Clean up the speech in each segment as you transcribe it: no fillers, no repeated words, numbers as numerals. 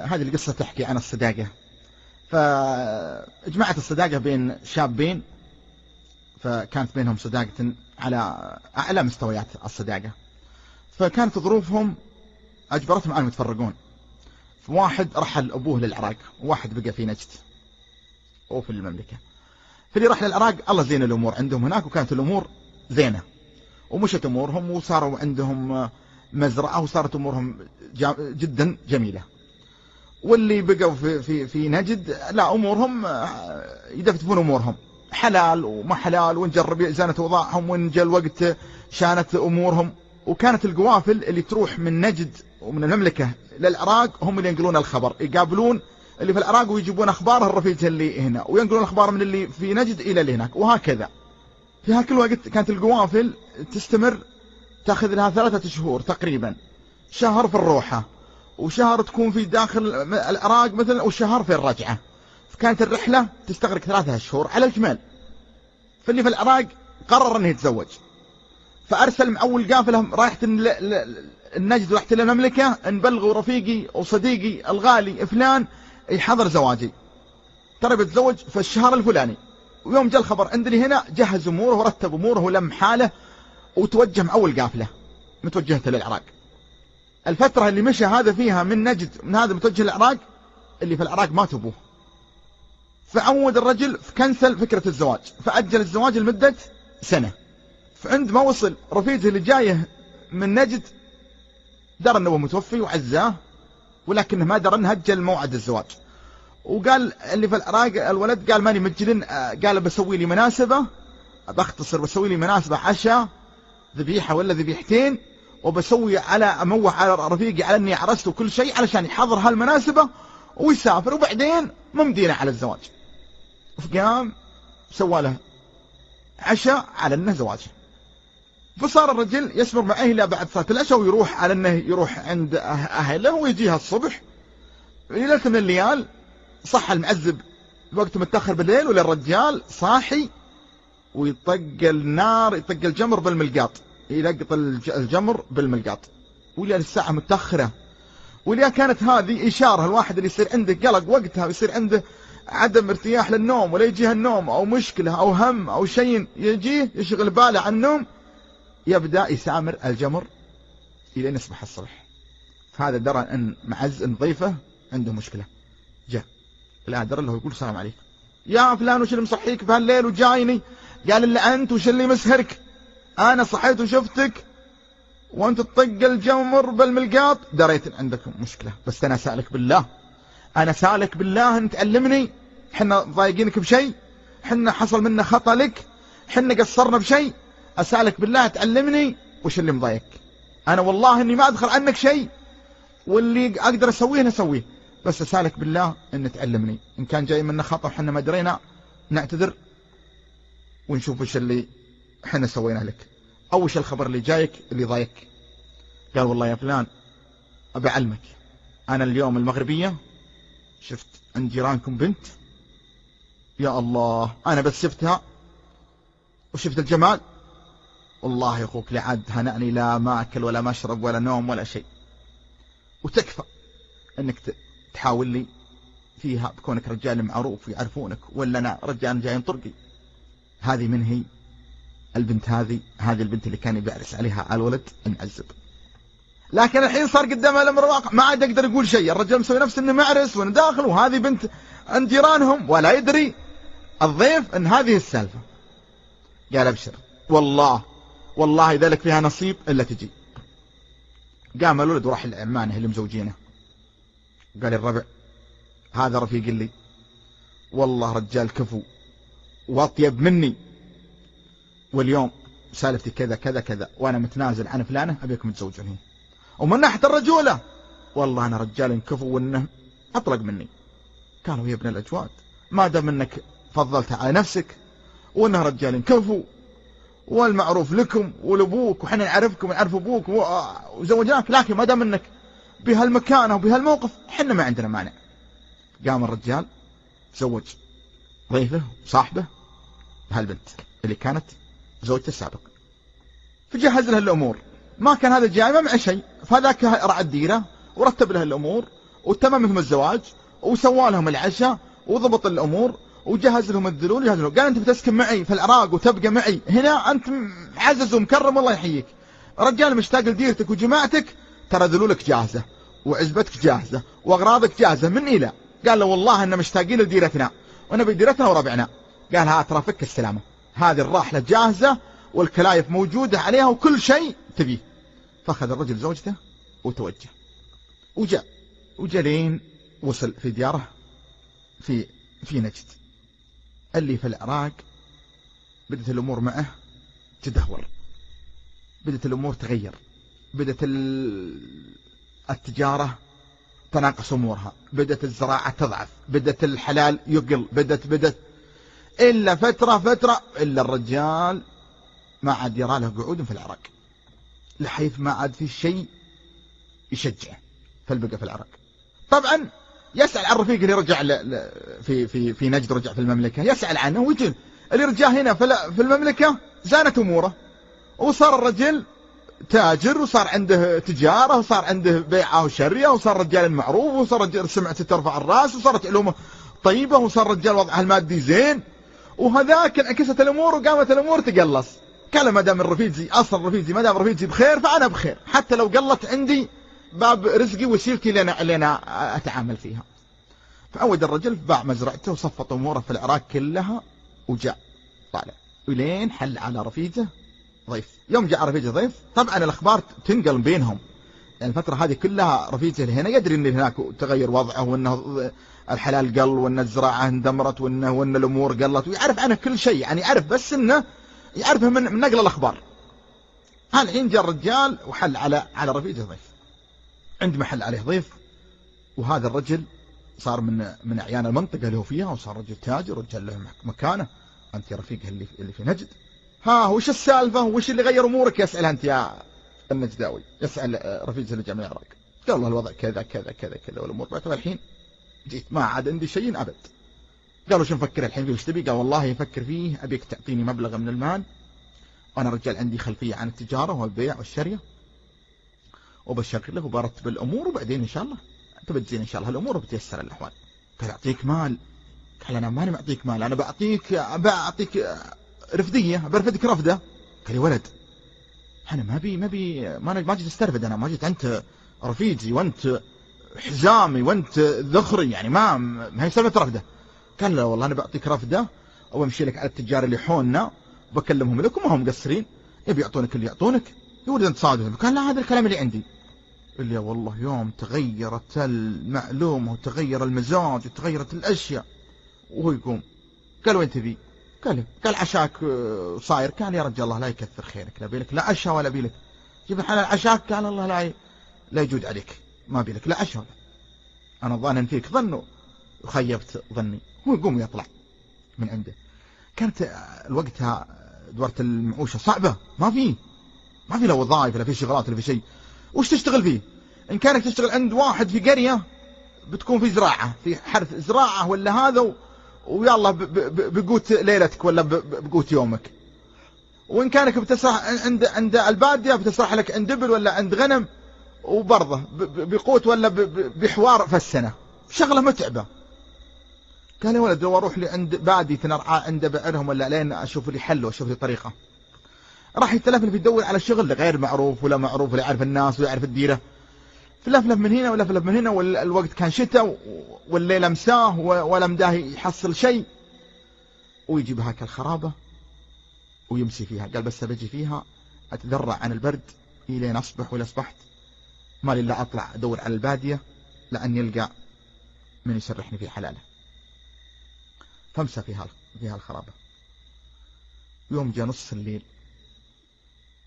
هذه القصة تحكي عن الصداقة. فاجمعت الصداقة بين شابين، فكانت بينهم صداقة على أعلى مستويات الصداقة، فكانت ظروفهم أجبرتهم أن يتفرقون. فواحد رحل أبوه للعراق، وواحد بقى في نجد أو في المملكة. فاللي راح للعراق الله زين الأمور عندهم هناك، وكانت الأمور زينة ومشت أمورهم وصاروا عندهم مزرعة وصارت أمورهم جدا جميلة. واللي بقوا في نجد لا، أمورهم يدفتفون أمورهم حلال وما حلال، وإن جرب زانت وضعهم، وإن جاء الوقت شانت أمورهم. وكانت القوافل اللي تروح من نجد ومن المملكة للعراق هم اللي ينقلون الخبر، يقابلون اللي في العراق ويجيبون أخبار الرفيج اللي هنا، وينقلون الأخبار من اللي في نجد إلى اللي هناك، وهكذا. في هاك الوقت كانت القوافل تستمر، تأخذ لها 3 شهور تقريبا، شهر في الروحة، وشهر تكون في داخل العراق مثلا، وشهر في الرجعة. فكانت الرحلة تستغرق 3 شهور على الكمال. فاللي في العراق قرر أنه يتزوج، فأرسل مع أول قافلة رايحة النجد ورحت للمملكة أن بلغوا رفيقي وصديقي الغالي فلان يحضر زواجي، ترى بيتزوج في الشهر الفلاني. ويوم جاء الخبر عندني هنا جهز أموره ورتب أموره ولم حاله، وتوجه مع أول قافلة متوجهة للعراق. الفترة اللي مشى هذا فيها من نجد من هذا متوجه للعراق، اللي في العراق مات أبوه، فعود الرجل كنسل فكرة الزواج، فأجل الزواج لمدة سنة. فعند ما وصل رفيجه اللي جايه من نجد درى أنه متوفي وعزاه، ولكنه ما درى أنه أجل موعد الزواج. وقال اللي في العراق الولد قال ماني مجلن، قال بسوي لي مناسبة، بختصر بسوي لي مناسبة عشاء ذبيحة ولا ذبيحتين، وبسوي على أموح على رفيقي على أني عرست وكل شيء علشان يحضر هالمناسبة ويسافر، وبعدين ممدينه على الزواج. فقام سوى له عشاء على أنه زواج. فصار الرجل يسمر مع أهله بعد صلاة العشاء، ويروح على أنه يروح عند أهله ويجيها الصبح. ليلة من الليال صح المعذب وقت متأخر بالليل، ولا الرجال صاحي ويطق النار، يطق الجمر بالملقاط، يلقط الجمر بالملقاط، وليا الساعة متأخرة. وليا كانت هذه إشارة الواحد اللي يصير عنده قلق وقتها ويصير عنده عدم ارتياح للنوم، ولا يجيه النوم أو مشكلة أو هم أو شيء يجيه يشغل باله عن النوم، يبدأ يسامر الجمر إلى أن يصبح الصبح. فهذا درى أن معز أن ضيفه عنده مشكلة، جاء الآن درى له يقول السلام عليكم يا فلان، وش اللي مصحيك بهالليل وجايني؟ قال إلا أنت، وش اللي مسهرك؟ أنا صحيت وشفتك وأنت تطق الجمر بالملقاط، دريت أن عندكم مشكلة، بس أنا سألك بالله، أنا سألك بالله أن تعلمني، حنا ضايقينك بشيء، حنا حصل منا خطأ لك، حنا قصرنا بشيء، أسألك بالله تعلمني وش اللي مضايق. أنا والله أني ما أدخل عنك شيء، واللي أقدر أسويه نسويه، بس أسألك بالله أن تعلمني، إن كان جاي منا خطأ وحنا ما درينا نعتذر ونشوف وش اللي حنا سويناه لك، أو وش الخبر اللي جايك اللي ضايق. قال والله يا فلان أبي أعلمك، أنا اليوم المغربية شفت عند جيرانكم بنت، يا الله أنا بس شفتها وشفت الجمال، والله يا أخوك لعد هنأني لا ما أكل ولا ما أشرب ولا نوم ولا شيء، وتكفى أنك تحاول لي فيها بكونك رجال معروف يعرفونك، ولا أنا رجال جاي طرقي. هذه من هي البنت؟ هذه البنت اللي كان بيعرس عليها الولد المعذب. لكن الحين صار قدامها الأمر الواقع، ما عاد يقدر يقول شيء، الرجال مسوي نفسه انه معرس وانه داخل، وهذه بنت عند جيرانهم، ولا يدري الضيف ان هذه السالفة. قال ابشر والله إذا لك فيها نصيب إلا تجي. قام الولد وراح لعمانه اللي مزوجينه، قال الربع هذا رفيق لي، والله رجال كفو واطيب مني، واليوم سالفتي كذا كذا كذا، وانا متنازل عن فلانه، ابيكم تزوجوني. ومن ناحيه الرجوله والله انا رجال كفو وانه اطلق مني. قالوا يا ابن الاجواد ما دام انك فضلت على نفسك وانه رجال كفو والمعروف لكم ولابوك، وحنا نعرفكم ونعرف ابوك وزوجناك، لكن ما دام انك بهالمكانه وبهالموقف حنا ما عندنا مانع. قام الرجال تزوج ضيفه وصاحبه بهالبنت اللي كانت زوجته السابق، فجهز لها الأمور. ما كان هذا جاي ما معه شيء، فهذاك رعى الديرة ورتب لها الأمور وتمام مثل الزواج، وسوى لهم العشاء وضبط الأمور وجهز لهم الذلول وجهز لهم. قال أنت بتسكن معي في العراق وتبقى معي هنا، أنت معزز ومكرم الله يحييك، رجال مشتاق لديرتك وجماعتك، ترى ذلولك جاهزة وعزبتك جاهزة وأغراضك جاهزة من إلى. قال له والله أننا مشتاقين لديرتنا ونبي ديرتنا وربعنا. قال ها ترى فك السلامة، هذه الراحلة جاهزة والكلايف موجودة عليها وكل شيء تبيه. فأخذ الرجل زوجته وتوجه وجاء لين وصل في دياره في نجد اللي في العراق. بدت الأمور معه تدهور، بدت الأمور تغير، بدت التجارة تناقص أمورها، بدت الزراعة تضعف، بدت الحلال يقل، بدت إلا فترة إلا الرجال ما عاد يرى له قعود في العراق، لحيث ما عاد في شيء يشجعه فالبقى في العراق. طبعا يسأل عن رفيق اللي رجع في نجد، رجع في المملكة، يسأل عنه ويجي اللي رجع هنا في المملكة زانت أموره، وصار الرجل تاجر، وصار عنده تجارة، وصار عنده بيعة وشرية، وصار رجال معروف، وصار رجال سمعته ترفع الراس، وصارت علومه طيبة، وصار رجال وضعه المادي زين. وهذاك انعكست الأمور وقامت الأمور تقلص. قال ما دام رفيقي أصل رفيقي، ما دام رفيقي بخير فأنا بخير، حتى لو قلت عندي باب رزقي وسيلتي اللي أنا أتعامل فيها. فأود الرجل باع مزرعته وصفط أموره في العراق كلها وجاء طالع، ولين حل على رفيقه ضيف. يوم جاء رفيقه ضيف، طبعا الأخبار تنقل بينهم، يعني الفترة هذه كلها رفيقه اللي هنا يدري أن هناك تغير وضعه، وأنه الحلال قل، وأن الزراعة اندمرت، وأن الأمور قلت، ويعرف عنه كل شيء، يعني يعرف بس أنه يعرفه من نقل الأخبار. الحين جاء الرجال وحل على رفيقه ضيف. عندما حل عليه ضيف، وهذا الرجل صار من أعيان المنطقة اللي هو فيها، وصار رجل تاجر ورجال له مكانه. أنت يا رفيقه اللي في نجد، ها وش السالفة وش اللي غير أمورك؟ يسأل أنت يا النجداوي، يسأل رفيقه اللي جاء من العراق. قال الله الوضع كذا كذا كذا كذا والأمور بعتها. الحين جيت ما عاد عندي شيء أبد. قالوا شو نفكر الحين فيه، وش تبي؟ قال والله يفكر فيه، أبيك تعطيني مبلغ من المال، وأنا رجال عندي خلفية عن التجارة والبيع والشرية، وبشغله وبرتب الأمور، وبعدين إن شاء الله تبتزين إن شاء الله الأمور وبتيسر الأحوال. قال أعطيك مال؟ قال أنا ماني معطيك مال، أنا بعطيك رفدية، برفدك رفدة. قال لي ولد أنا ما جيت استرفد، أنا ما جيت، أنت رفيجي وأنت حزامي وأنت ذخري، يعني ما هي سالفة رفدة. قال لا والله أنا بعطيك رفدة وأمشي لك على التجار اللي حولنا وبكلمهم لكم وهم مقصرين، يبي يعطونك اللي يعطونك، يولد أنت صادق. قال لا هذا الكلام اللي عندي. اللي والله يوم تغيرت المعلومة وتغير المزاج وتغيرت الأشياء وهو يقوم. قال وين تبي؟ قال عشاك صاير. قال يا رجال الله لا يكثر خيرك، لا بيلك لا عشاء ولا بيلك، جيب الحلال عشاك. قال الله لا يجود عليك، ما بيلك لا عشاء. أنا ظانا فيك ظن وخيبت ظني. هو يقوم ويطلع من عنده. كانت الوقتها دورة المعوشة صعبة، ما في لا وظائف لا في شغلات لا في شيء. وش تشتغل فيه؟ إن كانك تشتغل عند واحد في قرية بتكون في زراعة، في حرث زراعة ولا هذا، ويلا بقوت ليلتك ولا بقوت يومك. وإن كانك بتسرح عند البادية بتسرح لك عند إبل ولا عند غنم، وبرضه بقوت ولا بحوار في السنة، شغلة متعبة. قال يا ولد لو أروح لي عند بادي تنرعى عند بعرهم ولا لين أشوف لي حل وأشوف لي طريقة. راح يتلفلف يدور على شغل غير معروف ولا معروف ولا يعرف الناس ولا يعرف الديرة، فلفلف من هنا ولفلف من هنا، والوقت كان شتاء والليل مساه ولا مداه يحصل شيء، ويجي بهاك الخرابة ويمسي فيها. قال بس بجي فيها أتذرع عن البرد إلين أصبح، ولا أصبحت ما لي إلا أطلع أدور على البادية لأن يلقى من يسرحني في حلاله. فامسى فيها الخرابة. يوم جاء نص الليل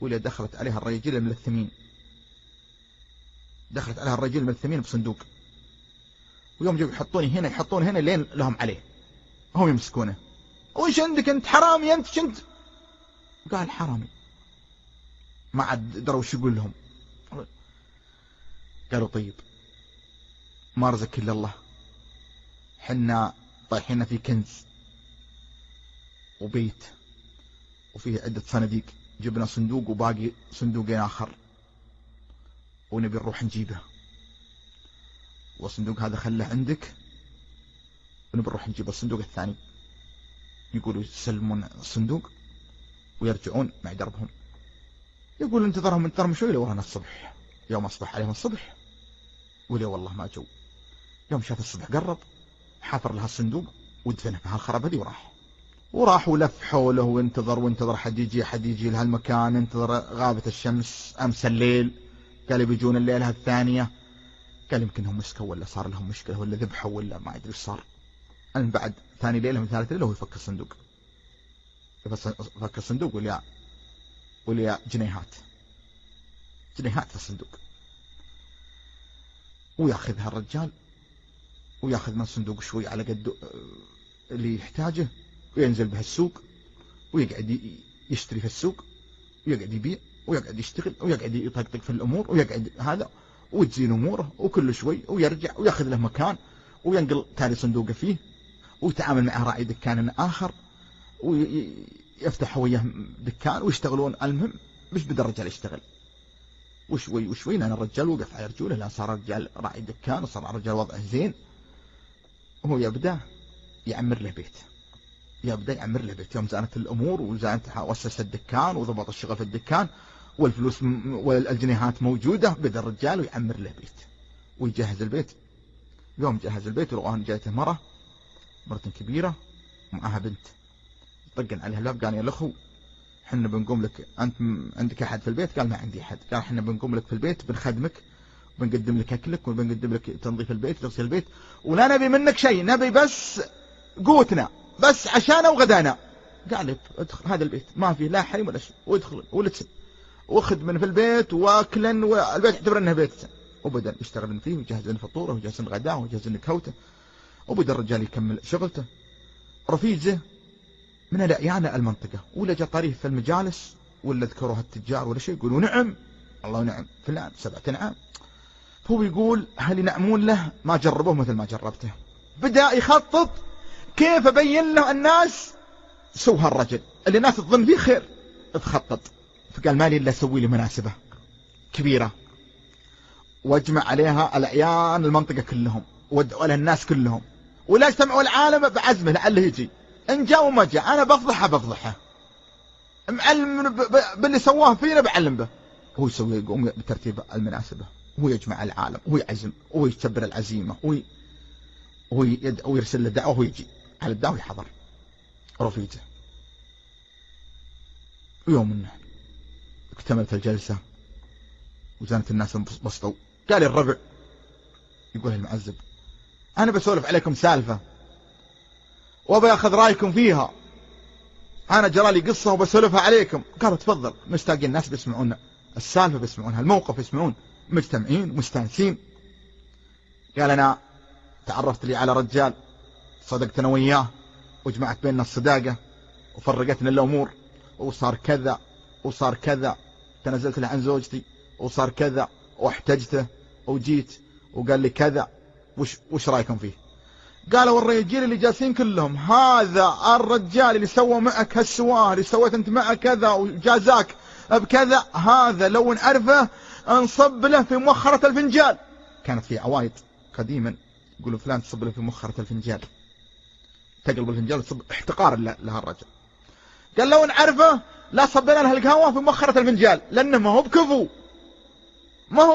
ولا دخلت عليها الرجال الملثمين، دخلت عليها الرجال الملثمين بصندوق، ويوم جاء يحطون هنا لين لهم عليه، هم يمسكونه. وش عندك انت حرامي انت شنت؟ قال حرامي. ما عاد دروا وش يقول لهم. قالوا طيب ما رزقك الا الله، حنا طايحين في كنز وبيت وفيه عدة صناديق، جبنا صندوق وباقي صندوقين آخر ونبي نروح نجيبه، والصندوق هذا خله عندك ونبروح نجيب الصندوق الثاني. يقولوا يسلمون الصندوق ويرجعون مع دربهم. يقول انتظرهم شوي لورانا الصبح. يوم أصبح عليهم الصبح ولي والله ما جو. يوم شاف الصبح قرب حفر لها الصندوق ودفنه في هالخرب هذه وراح ولف حوله وانتظر حد يجي لهالمكان. انتظر غابت الشمس أمس الليل. قال بيجون الليلة الثانية. قال يمكنهم مسكوا ولا صار لهم مشكلة ولا ذبحوا ولا ما أدري ايش صار. من بعد ثاني ليلة من ثالث ليلة هو يفك الصندوق. فك الصندوق وليا جنيهات في الصندوق. وياخذها الرجال وياخذ من الصندوق شوي على قد اللي يحتاجه وينزل به السوق ويقعد يشتري في السوق ويقعد يبيع ويقعد يشتغل ويقعد يطقطق في الأمور ويقعد هذا وتزين أموره. وكل شوي ويرجع وياخذ له مكان وينقل تالي صندوقه فيه ويتعامل معه راعي دكان آخر ويفتح وياه دكان ويشتغلون. المهم مش بدأ الرجال يشتغل وشوي لأن الرجال وقف على رجوله لأن صار الرجال راعي دكان وصار الرجال وضعه زين. وهو يبدأ يعمر له بيت. يوم زانت الأمور وزانت وأسس الدكان وضبط الشغل في الدكان والفلوس والجنيهات موجودة. بدأ الرجال يعمر له بيت ويجهز البيت. يوم جهز البيت ولقاه جايته مرة كبيرة ومعها بنت. طقن عليها الباب قال يا الأخو حنا بنقوم لك. أنت عندك أحد في البيت؟ قال ما عندي أحد. قال حنا بنقوم لك في البيت بنخدمك وبنقدم لك أكلك وبنقدم لك تنظيف البيت وتغسيل البيت ولا نبي منك شيء. نبي بس قوتنا بس عشانا وغدانا. قال ادخل هذا البيت ما فيه لا حي ولا شيء وادخل ولتسن وخدمن في البيت واكلا والبيت اعتبر انه بيت. وبدأ يشتغل فيه ويجهز لنا فطوره ويجهز لنا غداه ويجهز لنا كوته. وبدأ الرجال يكمل شغلته. رفيجه من الأعيان المنطقة ولا جاء طريف في المجالس ولا ذكروها التجار ولا شيء يقولوا نعم الله نعم فلان 7 نعام. هو يقول هل ينعمون له ما جربوه مثل ما جربته. بدأ يخطط كيف أبين له الناس سوى هالرجل اللي الناس تظن فيه خير. تخطط فقال مالي إلا أسوي لي مناسبة كبيرة واجمع عليها الأعيان المنطقة كلهم وادعوا لها الناس كلهم ولا اجتمعوا العالم بعزمه لعله يجي. إن جاء وما جاء أنا بفضحه معلم باللي سواه فينا بعلم به. هو يقوم بترتيب المناسبة هو يجمع العالم هو يعزم هو يكبر العزيمة هو يرسل له دعوة وهو يجي على الدعوة يحضر رفيجه. ويوم منه اكتملت الجلسة وزانت الناس انبسطوا. قال الربع يقول المعزب أنا بسولف عليكم سالفة وابي أخذ رأيكم فيها. أنا جرالي قصة وبسولفها عليكم. قالوا تفضل. مشتاقين الناس بيسمعون السالفة بيسمعونها الموقف يسمعون مجتمعين مستانسين. قال أنا تعرفت لي على رجال صدقت أنا وياه وجمعت بيننا الصداقة وفرقتنا الأمور وصار كذا تنزلت له عن زوجتي وصار كذا واحتجته وجيت وقال لي كذا وش رأيكم فيه؟ قالوا الرجال اللي جالسين كلهم هذا الرجال اللي سوى معك هالسواه اللي سويت انت معه كذا وجازاك بكذا هذا لو نعرفه نصب له في مؤخرة الفنجال. كانت في عوايد قديما يقولوا فلان تصب له في مؤخرة الفنجال تقلب الفنجال وتصب احتقار لها الرجل. قال لو نعرفه لا صبنا له القهوة في مؤخرة الفنجال لأنه ما هو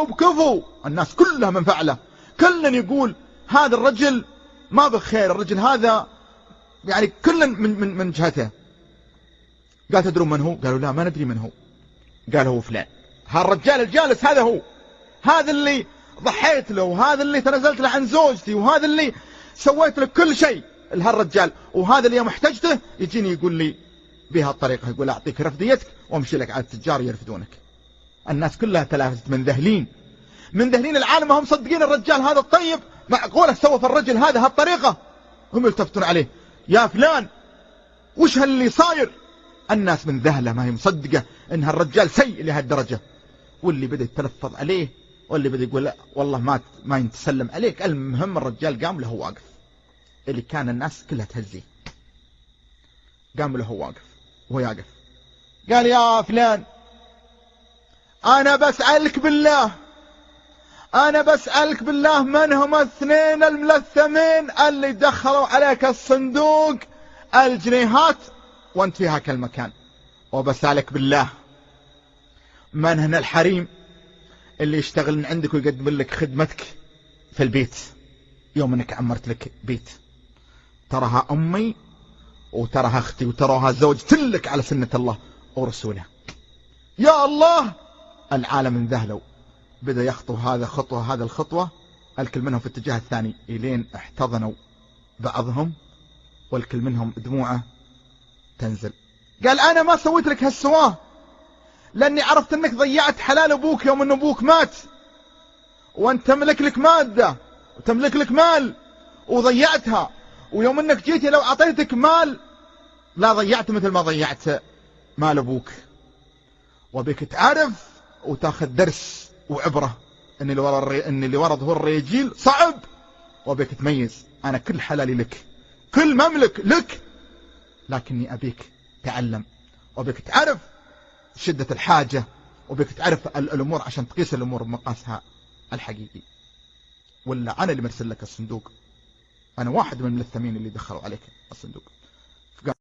بكفو. الناس كلها من فعله كلن يقول هذا الرجل ما بخير الرجل هذا يعني كلن من جهته. قال تدرون من هو؟ قالوا لا ما ندري من هو. قال هو فلان هالرجال الجالس هذا هو هذا اللي ضحيت له وهذا اللي تنزلت له عن زوجتي وهذا اللي سويت له كل شيء لهالرجال وهذا اللي يوم احتجته يجيني يقول لي بهالطريقة يقول أعطيك رفديتك وامشي لك على التجار يرفدونك. الناس كلها تلافت من ذهلين العالم ما هم مصدقين الرجال هذا الطيب معقولة سوى في الرجل هذا هالطريقة. هم يلتفتون عليه يا فلان وش هاللي صاير. الناس من ذهله ما هي مصدقة ان هالرجال سيء لهالدرجة. واللي بدأ يتلفظ عليه واللي بدأ يقول لا والله ما يتسلم عليك. المهم الرجال قام له واقف اللي كان الناس كلها تهزيه قام له واقف وهو يقف. قال يا فلان أنا بسألك بالله أنا بسألك بالله من هم الاثنين الملثمين اللي دخلوا عليك الصندوق الجنيهات وانت في هاك المكان؟ وبسألك بالله من هن الحريم اللي يشتغلن عندك ويقدم لك خدمتك في البيت يوم انك عمرت لك بيت؟ ترها أمي وترها أختي وترها زوجتي لك على سنة الله ورسوله. يا الله، العالم انذهلوا، بدأ يخطو هذا خطوة هذا الخطوة، الكل منهم في الاتجاه الثاني إلين احتضنوا بعضهم، والكل منهم دموعه تنزل. قال أنا ما سويت لك هالسواه، لأني عرفت أنك ضيعت حلال أبوك يوم أن أبوك مات، وأنت تملك لك مادة وتملك لك مال وضيعتها، ويوم أنك جيتي لو أعطيتك مال لا ضيعت مثل ما ضيعت مال أبوك. وبك تعرف وتاخذ درس وعبرة ان اللي ورا ظهور الرجيل صعب، وبك تميز أنا كل حلالي لك، كل مملك لك، لكني أبيك تعلم، وبك تعرف شدة الحاجة، وبك تعرف الأمور عشان تقيس الأمور بمقاسها الحقيقي. ولا أنا اللي مرسل لك الصندوق، أنا واحد من الملثمين اللي دخلوا عليك الصندوق.